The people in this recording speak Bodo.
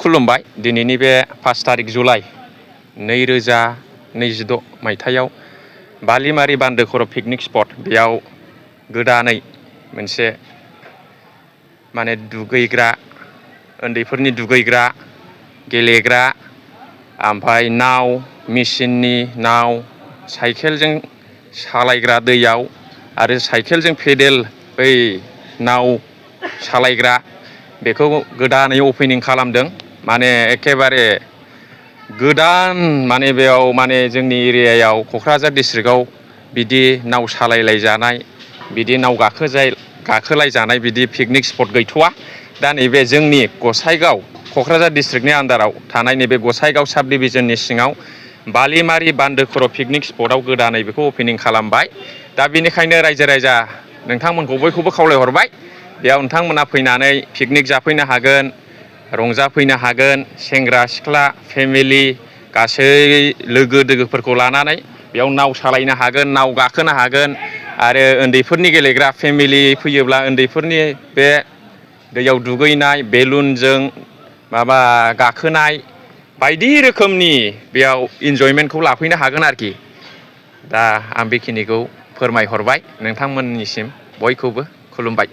खुलुमबाय। दिनैनि बे 5 तारिख जुलाइ 2026 मायथाइयाव बालिमारि बान्दो खर' पिकनिक स्पट बेयाव गोदानै मोनसे माने दुगैग्रा, उन्दैफोरनि दुगैग्रा, गेलेग्रा, ओमफ्राय नाव, मेचिननि नाव, साइकेलजों सालायग्रा दैयाव आरो साइकेलजों पेडेल बै नाव सालायग्रा बेखौ गोदानै अपेनिं खालामदों। माने एखेबारे गोदान माने बेयाव माने जोंनि एरियायाव क'क्राझार डिस्ट्रिक्टआव बिदि नाव सालायलायजानाय, बिदि नाव गाखोलायजानाय बिदि पिकनिक स्पट गैथ'वा। दा नैबे जोंनि गसाइगाव क'क्राझार डिस्ट्रिक्टनि आन्दाराव थानाय नैबे गसाइगाव साब डिभिजननि सिङाव बालिमारि बान्दो खर' पिकनिक स्पटआव गोदानै बेखौ अपेनिं खालामबाय। दा बेनिखायनो रायजो राजा नोंथांमोनखौ बयखौबो खावलायहरबाय, बेयाव नोंथांमोना फैनानै पिकनिक जाफैनो हागोन, रंजाफैनो हागोन। सेंग्रा सिख्ला फेमिलि गासै लोगो दोगोफोरखौ लानानै बेयाव नाव सालायनो हागोन, नाव गाखोनो हागोन आरो उन्दैफोरनि गेलेग्रा फेमिलि फैयोब्ला उन्दैफोरनि बे दैयाव दुगैनाय, बेलुनजों माबा गाखोनाय बायदि रोखोमनि बेयाव इन्जयमेन्टखौ लाफैनो हागोन आरोखि। दा आं बेखिनिखौ फोरमायहरबाय नोंथांमोननिसिम बयखौबो खुलुमबाय।